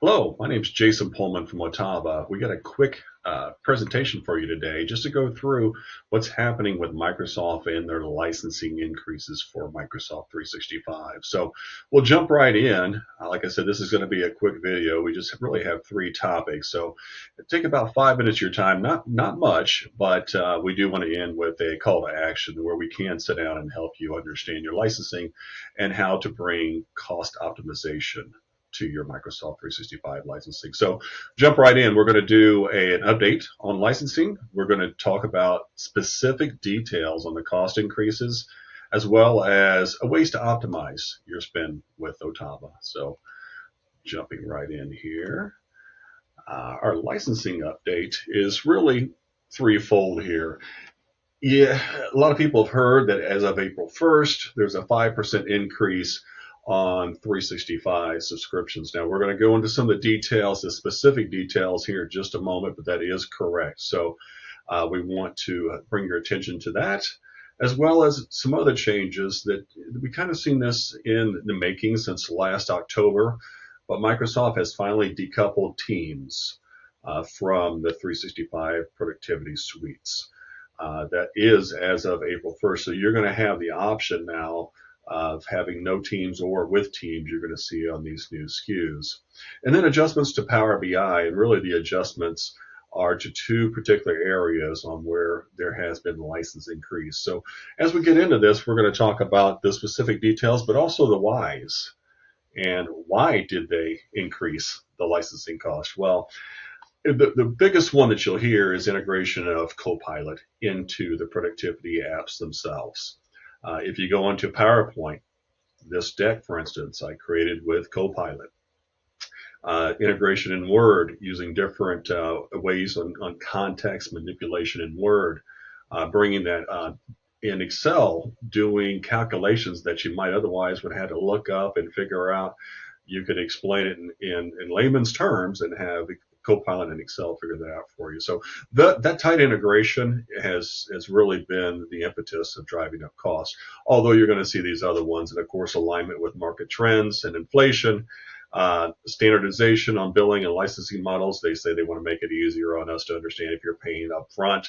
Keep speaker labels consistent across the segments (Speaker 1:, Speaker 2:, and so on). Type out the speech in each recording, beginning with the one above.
Speaker 1: Hello, my name is Jason Pullman from OTAVA. We got a quick presentation for you today just to go through what's happening with Microsoft and their licensing increases for Microsoft 365. So we'll jump right in. Like I said, this is going to be a quick video. We just really have three topics. So take about 5 minutes of your time, not much, but we do want to end with a call to action where we can sit down and help you understand your licensing and how to bring cost optimization to your Microsoft 365 licensing. So jump right in. We're going to do an update on licensing. We're going to talk about specific details on the cost increases, as well as ways to optimize your spend with OTAVA. So jumping right in here. Our licensing update is really threefold here. Yeah, a lot of people have heard that as of April 1st, there's a 5% increase on 365 subscriptions. Now, we're going to go into some of the details, the specific details here in just a moment, but that is correct. So we want to bring your attention to that, as well as some other changes that we kind of seen this in the making since last October, but Microsoft has finally decoupled Teams from the 365 productivity suites. That is as of April 1st. So you're going to have the option now of having no Teams or with Teams you're going to see on these new SKUs. And then adjustments to Power BI, and really the adjustments are to two particular areas on where there has been license increase. So as we get into this, we're going to talk about the specific details, but also the whys. And why did they increase the licensing cost? Well, the biggest one that you'll hear is integration of Copilot into the productivity apps themselves. If you go onto PowerPoint, this deck, for instance, I created with Copilot. Integration in Word using different ways on context manipulation in Word, bringing that in Excel, doing calculations that you might otherwise would have to look up and figure out. You could explain it in layman's terms and have Copilot and Excel figure that out for you. So that tight integration has really been the impetus of driving up costs, although you're going to see these other ones, and of course alignment with market trends and inflation, standardization on billing and licensing models. They say they want to make it easier on us to understand if you're paying up front.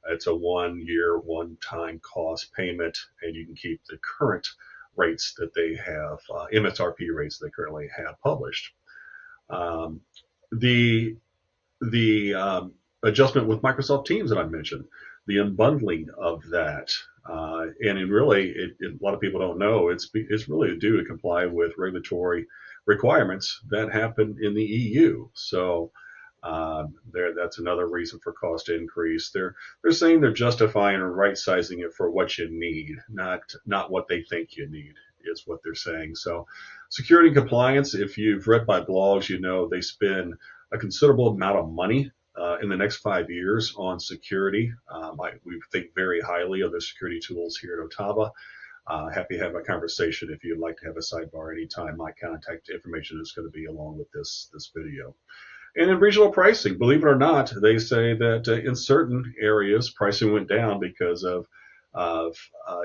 Speaker 1: It's a 1 year, one-time cost payment, and you can keep the current rates that they have, MSRP rates they currently have published. The adjustment with Microsoft Teams that I mentioned, the unbundling of that, and really, a lot of people don't know, it's really due to comply with regulatory requirements that happen in the EU. So that's another reason for cost increase. They're saying they're justifying and right sizing it for what you need, not what they think you need, is what they're saying. So security and compliance, if you've read my blogs, you know they spend a considerable amount of money in the next 5 years on security. We think very highly of the security tools here at OTAVA. Happy to have a conversation if you'd like to have a sidebar anytime. My contact information is going to be along with this video. And in regional pricing, believe it or not, they say that in certain areas pricing went down because of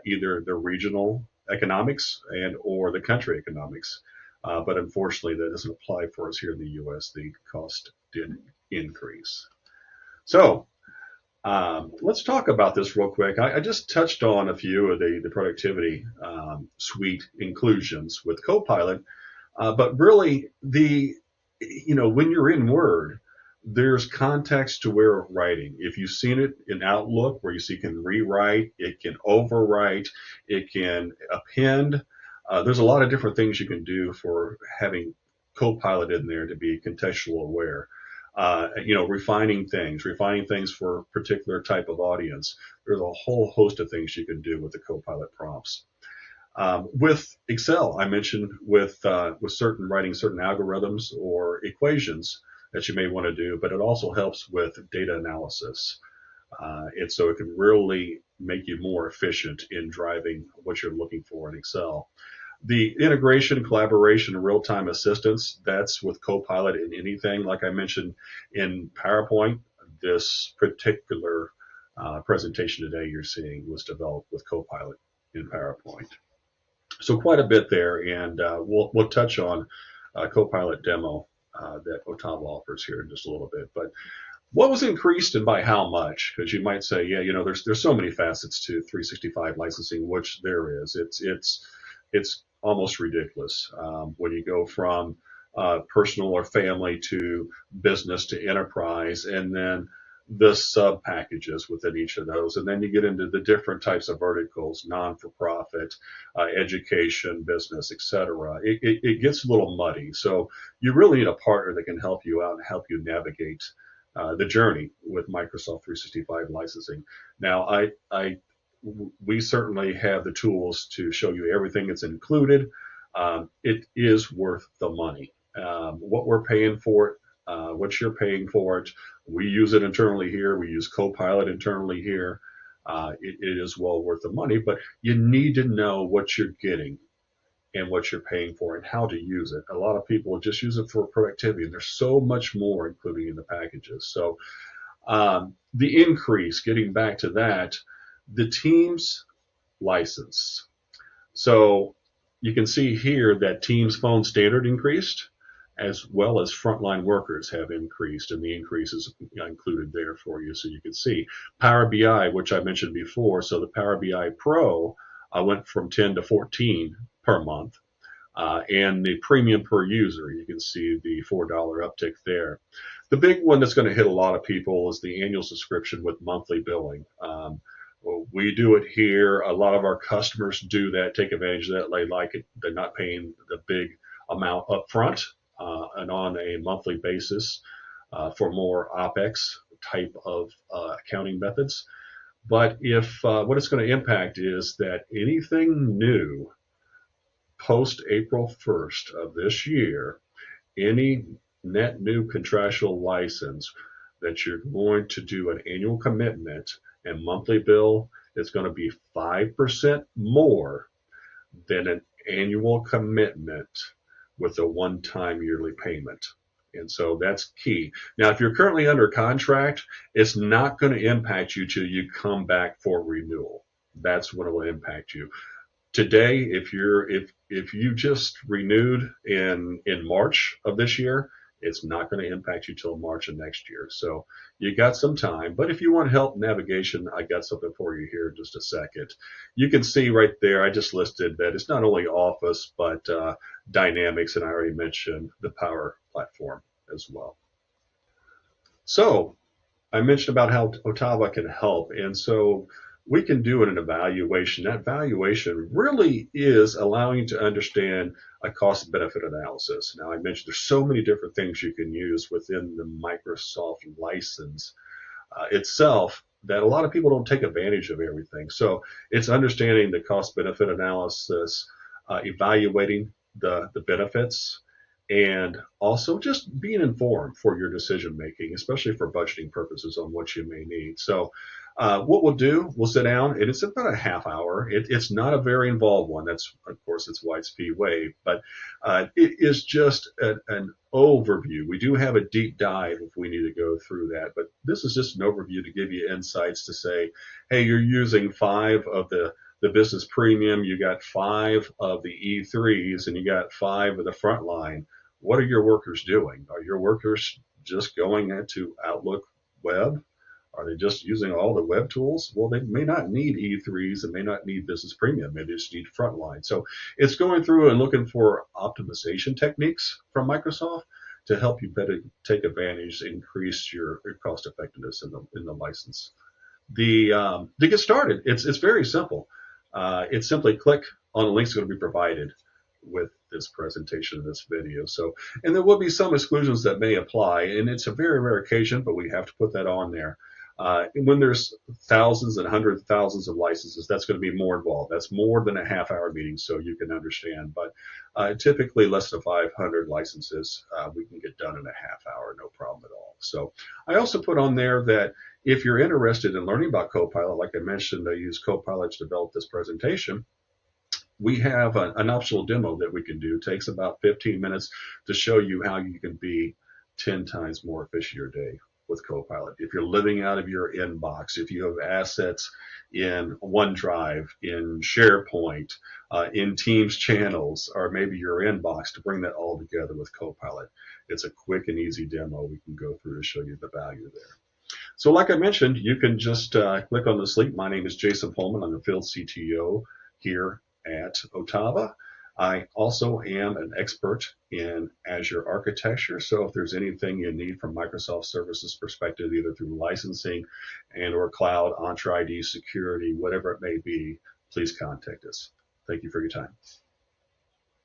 Speaker 1: either the regional economics and or the country economics. But unfortunately, that doesn't apply for us here in the U.S. The cost did increase. So let's talk about this real quick. I just touched on a few of the productivity suite inclusions with Copilot, but really when you're in Word, there's context to where writing. If you've seen it in Outlook, where you see it can rewrite, it can overwrite, it can append. There's a lot of different things you can do for having Copilot in there to be contextual aware. Refining things for a particular type of audience. There's a whole host of things you can do with the Copilot prompts. With Excel, I mentioned with writing certain algorithms or equations that you may want to do, but it also helps with data analysis. And so it can really make you more efficient in driving what you're looking for in Excel. The integration, collaboration, and real-time assistance, that's with Copilot in anything. Like I mentioned in PowerPoint, this particular presentation today you're seeing was developed with Copilot in PowerPoint. So quite a bit there, and we'll touch on Copilot demo that OTAVA offers here in just a little bit. But what was increased and by how much? Because you might say, yeah, there's so many facets to 365 licensing, which there is. It's almost ridiculous when you go from personal or family to business to enterprise, and then the sub packages within each of those, and then you get into the different types of verticals, non-for-profit, education, business, etc. It gets a little muddy, so you really need a partner that can help you out and help you navigate the journey with Microsoft 365 licensing. Now, we certainly have the tools to show you everything that's included. It is worth the money. What we're paying for it, what you're paying for it. We use it internally here. We use Copilot internally here. It is well worth the money, but you need to know what you're getting and what you're paying for and how to use it. A lot of people just use it for productivity, and there's so much more including in the packages. So the increase, getting back to that, the Teams license. So you can see here that Teams Phone Standard increased, as well as frontline workers have increased, and the increase is included there for you so you can see. Power BI, which I mentioned before, so the Power BI Pro went from 10 to 14 per month, and the premium per user, you can see the $4 uptick there. The big one that's going to hit a lot of people is the annual subscription with monthly billing. We do it here. A lot of our customers do that, take advantage of that. They like it. They're not paying the big amount up front and on a monthly basis for more OPEX type of accounting methods. But if what it's going to impact is that anything new post April 1st of this year, any net new contractual license that you're going to do an annual commitment and monthly bill is going to be 5% more than an annual commitment with a one-time yearly payment. And so that's key. Now, if you're currently under contract, it's not going to impact you till you come back for renewal. That's what will impact you. Today, if you just renewed in March of this year, it's not going to impact you till March of next year. So you got some time. But if you want help navigation, I got something for you here in just a second. You can see right there, I just listed that it's not only Office, but Dynamics, and I already mentioned the Power Platform as well. So I mentioned about how OTAVA can help. And so we can do an evaluation. That valuation really is allowing you to understand a cost benefit analysis. Now, I mentioned there's so many different things you can use within the Microsoft license itself that a lot of people don't take advantage of everything. So it's understanding the cost benefit analysis, evaluating the benefits, and also just being informed for your decision making, especially for budgeting purposes on what you may need. So what we'll do, we'll sit down, and it's about a half hour. It's not a very involved one. That's, of course, it's White-Speed Wave, but it is just an overview. We do have a deep dive if we need to go through that, but this is just an overview to give you insights to say, hey, you're using 5 of the business premium, you got 5 of the E3s, and you got 5 of the frontline. What are your workers doing? Are your workers just going into Outlook Web? Are they just using all the web tools? Well, they may not need E3s and may not need business premium. They just need frontline. So it's going through and looking for optimization techniques from Microsoft to help you better take advantage, increase your cost effectiveness in the license. To get started, it's very simple. It's simply click on the links that will be provided with this presentation of this video. So, and there will be some exclusions that may apply, and it's a very rare occasion, but we have to put that on there. When there's thousands and hundreds of thousands of licenses, that's going to be more involved. That's more than a half-hour meeting, so you can understand. But typically less than 500 licenses, we can get done in a half hour, no problem at all. So I also put on there that if you're interested in learning about Copilot, like I mentioned, I use Copilot to develop this presentation. We have an optional demo that we can do. It takes about 15 minutes to show you how you can be 10 times more efficient your day with Copilot. If you're living out of your inbox, if you have assets in OneDrive, in SharePoint, in Teams channels, or maybe your inbox, to bring that all together with Copilot. It's a quick and easy demo we can go through to show you the value there. So like I mentioned, you can just click on this link. My name is Jason Pullman. I'm the field CTO here at OTAVA. I also am an expert in Azure architecture. So if there's anything you need from Microsoft Services perspective, either through licensing and or cloud, Entra ID, security, whatever it may be, please contact us. Thank you for your time.